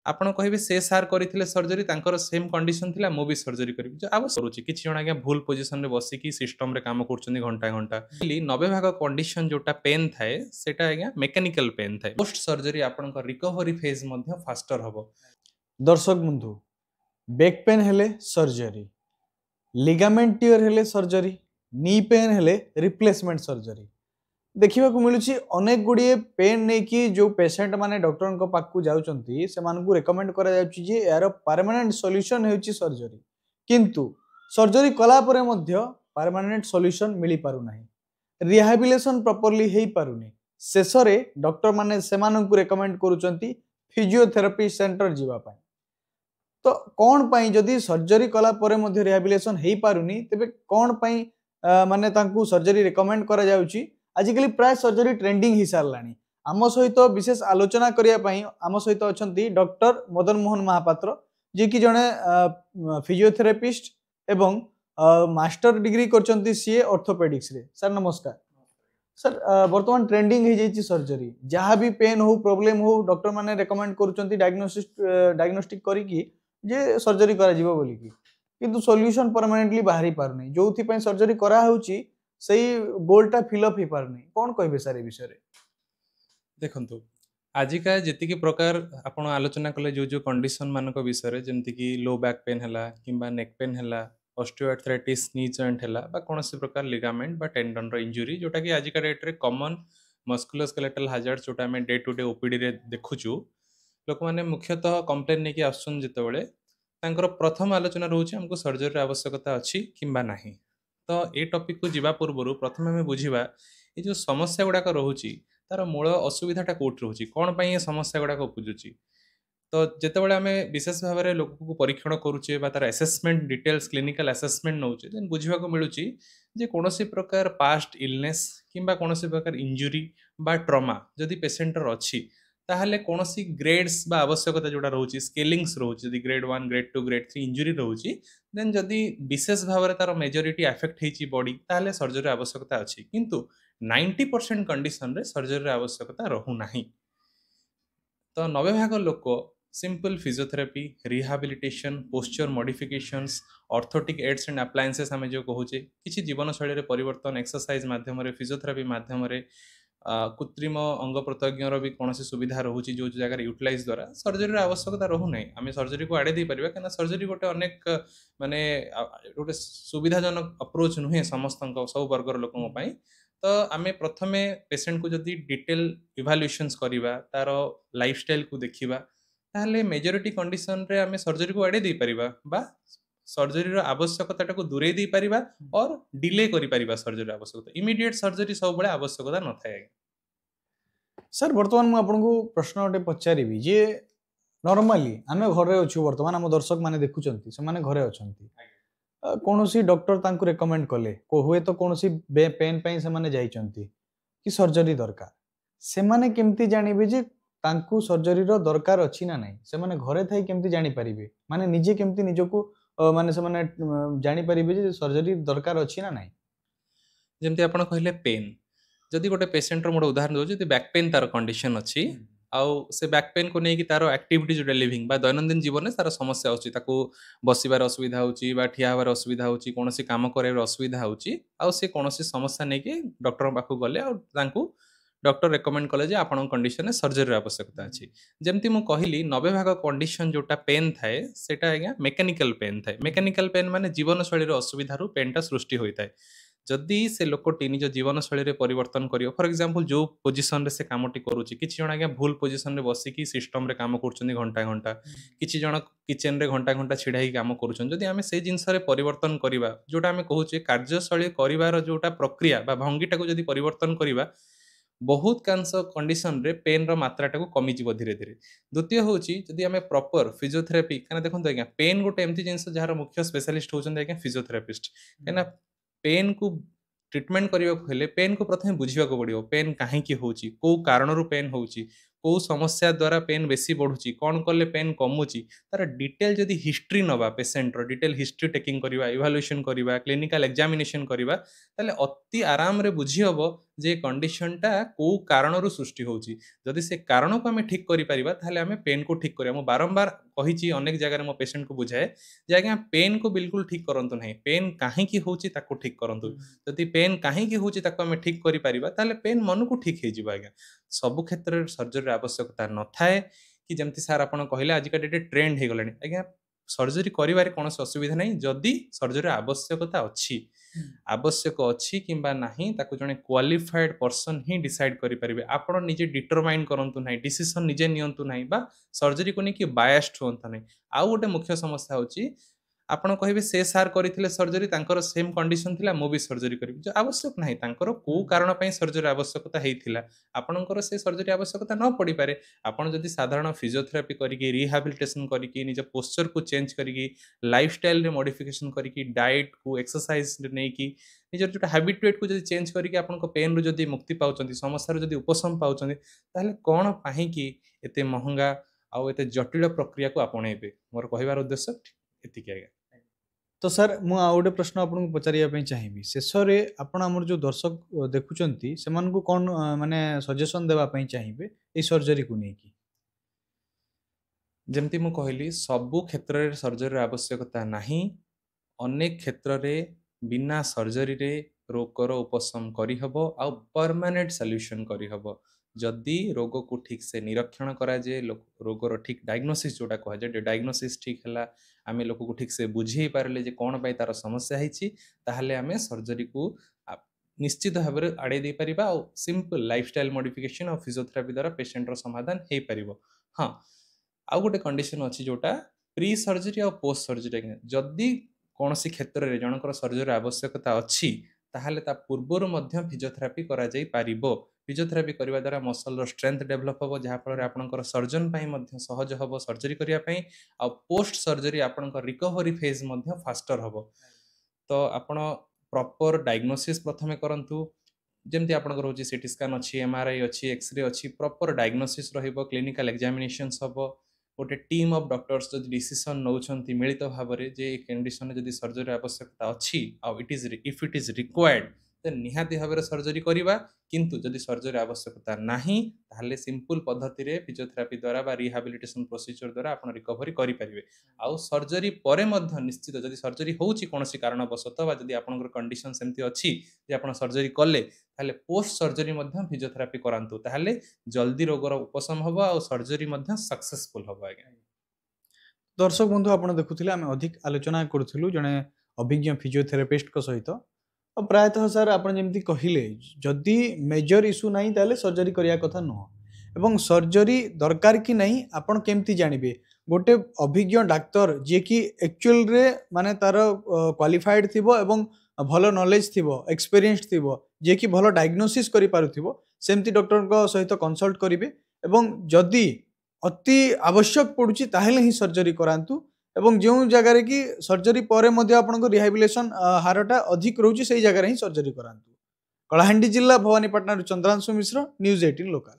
ଆପଣ କହିବେ ସେ ସାର୍ କରିଥିଲେ ସର୍ଜରୀ ତାଙ୍କର ସେମ୍ କଣ୍ଡିସନ ଥିଲା ମୁଁ ବି ସର୍ଜରୀ କରିବି କରୁଛି କିଛି ଜଣ ଆଜ୍ଞା ଭୁଲ ପୋଜିସନରେ ବସିକି ସିଷ୍ଟମରେ କାମ କରୁଛନ୍ତି ଘଣ୍ଟା ଘଣ୍ଟା 90% କଣ୍ଡିସନ ଯୋଉଟା ପେନ୍ ଥାଏ ସେଟା ଆଜ୍ଞା ମେକାନିକାଲ ପେନ୍ ଥାଏ ପୋଷ୍ଟ ସର୍ଜରୀ ଆପଣଙ୍କ ରିକଭରି ଫେଜ୍ ମଧ୍ୟ ଫାଷ୍ଟର ହବ। दर्शक बंधु बैक पेन हेले सर्जरी लिगामेंट टियर हेले सर्जरी नी पेन हेले रिप्लेसमेंट सर्जरी देखा मिलूँ अनेक गुड़िए पेन नहीं कि जो पेसेंट माने डॉक्टर पाखु जाउचंती से मानकु रेकमेंड करा जाउची जे यार परमानेंट सॉल्यूशन हेउची सर्जरी किंतु सर्जरी कला परे मध्य परमानेंट सॉल्यूशन मिली पारु नाही रिहैबिलिटेशन प्रॉपर्ली हेई पारुनी शेष रे डॉक्टर माने से मानकु रेकमेंड करूचंती फिजियोथेरापी सेंटर जीवा पाई तो कौन पाई जदि सर्जरी कला परे मध्य रिहैबिलिटेशन हेई पारुनी तबे कौन पाई माने तांकु सर्जरी रेकमेंड करा जाउची आजिकली प्राय सर्जरी ट्रेंडिंग ही सारलानी आम सहित विशेष आलोचना करने आम सहित अच्छा डॉक्टर मदन मोहन महापात्र जी कि जड़े फिजियोथेरापिस्ट एवं मास्टर डिग्री करछंती सीए ऑर्थोपेडिक्स रे सर नमस्कार सर वर्तमान ट्रेंडिंग हो जाइए सर्जरी जहाँ भी पेन हो प्रोब्लेम हो डॉक्टर माने रेकमेंड करूछंती डायग्नोस्टिक करिकी जे सर्जरी करा जिवो बोली की किंतु सॉल्यूशन परमानेंटली बाहरी पारुनी जोथि पई सर्जरी करा होउची सही गोलटा फिलअप हो पारनी कौन कहे सर ए विषय देखंतु आजिका जेतिकी प्रकार आपण आलोचना कले जो जो कंडीशन मानक विषय जमती कि लो बैक पेन हैला किंबा नेक पेन हैला ऑस्टियोआर्थराइटिस नी जॉइंट हैला बा कोनोसी प्रकार लिगामेंट बा टेंडन रो इंजुरी जोटा कि आजिका डेट रे कॉमन मस्कुलोस्केलेटल हाजार्ड जोटा हमें डे टू डे ओपीडी रे देखुचु लोक माने मुख्यतः कंप्लेन नेकी आसुन जेतेबेले तांकर प्रथम आलोचना रहउची हमको सर्जरी आवश्यकता अछि किंबा नाही तो ए टॉपिक को जीवा पूर्व प्रथम हमें बुझीबा ये जो समस्या गुड़ाक रोची तार मूल असुविधाटा कौट रोचे कौन पाई ये समस्या गुड़ाक उपजुची तो जितेबाला आम विशेष भाव में लोक को परीक्षण करुचे तार एसेसमेंट डिटेल्स क्लिनिकल एसेसमेंट नौचे देन बुझा मिलूँ जे कौन प्रकार पास्ट इलनेस किंबा कौन प्रकार इंजुरी बा ट्रमा जदि पेसेंटर अच्छी ताहले कौन ग्रेड्स बा आवश्यकता जोड़ा रोचे स्केलिंग्स रोचे जदि ग्रेड 1 ग्रेड 2 ग्रेड 3 इंजुरी रोचे देन जदि विशेष भाव में तार मेजोरिटी अफेक्ट होती बॉडी ताहले सर्जरी आवश्यकता अच्छी किंतु 90% कंडीशन रे सर्जरी आवश्यकता रहू नाही तो 90% लोक simple physiotherapy rehabilitation posture modifications orthotic aids and appliances आम जो कहूचे किसी जीवन शैली परिवर्तन एक्सरसाइज माध्यम फिजियोथेरापी माध्यम कृत्रिम अंग प्रत्यंगर भी कौन सुविधा रोचे जो जगह यूटिलाइज द्वारा सर्जरी आवश्यकता रहू ना आम सर्जरी को आड़े पार कहीं सर्जरी गोटे अनेक माने गोटे सुविधाजनक अप्रोच नुहे समस्त सब वर्गर लोकों तो आम प्रथमे पेसेंट को जदि डिटेल इभाल्युएशंस करवा तार लाइफस्टाइल को देखा ताहले मेजोरिटी कंडीशन रे आम सर्जरी को आड़े पारिबा बा सर्जरी आवश्यकता को दूरे दे पारिबा और डिले करि पारिबा सर्जरी आवश्यकता इमीडिएट सर्जरी सब बळे आवश्यकता न थाए सर वर्तमान मु आपनको प्रश्न गोटे पचारिबी जे नॉर्मली आमे घरे अछु वर्तमान हम दर्शक माने देखुचंती से माने घरे अछंती कौनसी डॉक्टर तांको रेकमेंड कले हुए तो कौनसी पेन पे से माने जाइचंती कि सर्जरी दरकार से माने केमती जानिबे जे तांको सर्जरी रो दरकार अछि ना नाही से माने घरे थाई केमती जानि परिबे माने निजे केमती निजको माने से माने जानि परिबे जे सर्जरी दरकार अछि ना नाही जेमती आपण कहले पेन जदि गोटे पेशेंट रो मोर उदाहरण दो जदि बैक पेन तार कंडीशन अछि आउ से बैक पेन को नहीं कि तार एक्टिविटी जो लिविंग बा दैनंदिन जीवन में तार समस्या होची ताको बसिबार असुविधा होची बा ठिया हबार असुविधा होची कोनोसी काम करबार असुविधा होची आउ से कोनोसी समस्या नहीं कि डॉक्टर पाखु गले आउ तांकु डॉक्टर रेकमेंड कले जे आपन कंडीशन में सर्जरी आवश्यकता अछि जेमती मु कहिली 90% कंडीशन जोटा पेन थाए सेटा आज्ञा मेकानिकल पेन थाए मेकानिकल पेन माने जीवन शैली रो असुविधा रु पेनटा सृष्टि होई थाए जदि से लोकटी निज जीवन शैली परिवर्तन करियो फॉर एग्जांपल जो पोजीशन रे से कामटी करूची किछि जण आज्ञा भूल पोजीशन रे बसिकी सिस्टम रे काम करछन्ती घंटा घंटा किछि जण किचन रे घंटा घंटा छिड़ा ही काम करूछन जदि आमे से जिंस रे परिवर्तन करिबा जोटा आमे कहूचे कार्यशैली करिवार जोटा प्रक्रिया बा भंगीटा को जदि परिवर्तन करिबा बहुत कांश कंडीशन रे पेन रो मात्राटा को कमी जीव धीरे धीरे द्वितीय होची जदि आमे प्रॉपर फिजियोथेरापी कना देखंतो आज्ञा पेन गोटे एम्ति जिंस जहार मुख्य स्पेशलिस्ट होचन आज्ञा फिजियोथेरापिस्ट कना पेन को ट्रीटमेंट करने को हेले पेन को प्रथम बुझा पड़ो पेन कहीं होची को कारण रू पेन होची को समस्या द्वारा पेन बेसी बढ़ुची कौन कले पेन कमुची तार डिटेल जदि हिस्ट्री नवा पेसेंट रो डिटेल हिस्ट्री टेकिंग करवा इभाल्युएशन करवा क्लिनिकल एग्जामिनेशन करवा ताले अति आराम रे बुझी हबो जे कंडीशनटा को कारणरू सृष्टि होउची जदि से कारण को आम ठीक करिपारिबा ताहले आम पेन को ठीक करिया। मु बारंबार कहिची अनेक जगह मो पेशेंट को बुझाए जे आज्ञा पेन को बिल्कुल ठीक करंतु नहीं, पेन काहेकि होउची ताको ठीक करंतु। जदि पेन काहेकि होउची ताको आम ठीक करिपारिबा ताहले पेन मन को ठीक हे जिबा। आज्ञा सबु क्षेत्र रे सर्जरी आवश्यकता न थाए कि जेमति सर आपण कहिले आजिका डेटे ट्रेंड हे गलानी। आज्ञा सर्जरी करिवारे कोनोसी असुविधा नहीं जदि सर्जरी आवश्यकता अछि, आवश्यक अछि किंबा नाही ताको जने क्वालिफाइड पर्सन ही डिसाइड करि परिबे। आपण निजे डिटरमाइन करंतु नाही, डिसीजन निजे नियंतु नाही बा सर्जरी को नेकी बायस्ड होंता नाही। आउ गोटे मुख्य समस्या होची आपण कहिबे से सार करिथिले सर्जरी तांकर सेम कंडीशन थिला मु भी सर्जरी करिबि, जो आवश्यक नाही। तांकर को कारण पई सर्जरी आवश्यकता हेइथिला आपणकर से सर्जरी आवश्यकता न पड़ी पारे। आपण जदि साधारण फिजियोथेरापी करिकि रिहैबिलिटेशन करिकि निज पोस्चर को चेंज करिकि लाइफस्टाइल रे मॉडिफिकेशन करिकि डाइट को एक्सरसाइज नै कि निजर जो हैबिटेट को जदि चेंज करिकि आपण को पेन रु जदि मुक्ति पाउचंती, समस्या रु जदि उपशम पाउचंती, ताहले कोन पाही कि एते महंगा आ एते जटिल प्रक्रिया को आपणेबे। मोर कहिबार उद्देश्य एतिके आगे। तो सर मु आ गोटे प्रश्न आपको पचारिया चाहिए शेष में आपण आमर जो दर्शक देखुंती से कौन माने सजेशन देवाई चाहिए ये सर्जरी को लेकिन? जमती मु कहली सबु क्षेत्र रे सर्जरी आवश्यकता नाही। अनेक क्षेत्र रे बिना सर्जरी रे रोगर उपशम करिहबो आ परमानेंट सॉल्यूशन करिहबो जदि रोग को ठीक से निरीक्षण करा जे रोगर ठीक डायग्नोसिस जोटा कह जे डायग्नोसिस ठीक हैला आमे लोक को ठीक से बुझी पारले जे कोन बाय तार समस्या हिची ताहले आमे सर्जरी को निश्चित भाव में आड़े दे परिबा आ सिंपल लाइफस्टाइल मॉडिफिकेशन और फिजियोथेरापी द्वारा पेशेंट रो समाधान हे परिबो। हां आउ गोटे कंडीशन अच्छी जोटा प्री सर्जरी और पोस्ट सर्जरी। जदि कौन सी क्षेत्र में जनकर सर्जरी आवश्यकता अच्छी ताहले ता पूर्वर मध्य फिजियोथेरापी करा जाई पारिबो। फिजियोथेरापी करबा द्वारा मसल रो स्ट्रेंथ डेवलप होबो जहाँ फल आपनकर सर्जन पाई मध्य सहज होबो सर्जरी करिया पई आ पोस्ट सर्जरी आपनकर रिकवरी फेज मध्य फास्टर होबो। तो आपण प्रॉपर डायग्नोसिस प्रथमे करंतु जेमती आपनकर होची सीटी स्कैन अच्छी, एमआरआई अच्छी, एक्सरे अच्छी, प्रॉपर डायग्नोसिस रहिबो, क्लिनिकल एग्जामिनेशंस होबो, गोटे टीम ऑफ डॉक्टर्स जो डिसीजन नौछंती मिलित भाव में जे कंडीशन जदि सर्जरी आवश्यकता अच्छी आ if it is required then निहाती भाव में सर्जरी करवा। किंतु जदि सर्जरी आवश्यकता नाही ताहले सिंपल पद्धति रे फिजियोथेरापी द्वारा बा रिहैबिलिटेशन प्रोसीजर द्वारा आपण रिकवरी करि परिबे। आ सर्जरी परे मध्य निश्चित जदि सर्जरी होउची कोनोसी कारणवशतः बा जदि आपनकर कंडीशन सेमती अच्छी जे आपण सर्जरी कले ताहले पोस्ट सर्जरी मध्य फिजियोथेरापी करांतु ताहले जल्दी रोगर उपशम होबो आ सर्जरी मध्य सक्सेसफुल होबो। आगे दर्शक बंधु आपण देखुथिले आमे अधिक आलोचना करथिलु जने अभिज्ञ फिजियोथेरापिस्ट को सहित और प्रायतः सर आप जमी कहले जदि मेजर इश्यू नहीं ताले सर्जरी करिया कथा नुह एवं सर्जरी दरकार कि नहीं आपण केमती जानिबे गोटे अभिज्ञ डाक्तर जे कि एक्चुअल रे माने तार क्वालिफाइड थिबो एवं भल नॉलेज थिबो एक्सपीरियंस थिबो जे कि भल डायग्नोसिस करि पारुथिबो सेमती डॉक्टर को सहित कंसल्ट करिवे एवं जदि अति आवश्यक पड़ुछि ताहेले ही सर्जरी करांतु एवं जो जगार कि सर्जरी पर आपको रिहैबिलिटेशन हारटा अधिक रोचे से जगह ही सर्जरी करांतु। कलाहांडी जिला भवानीपाटना चंद्रांशु मिश्र, न्यूज़ 18 लोकल।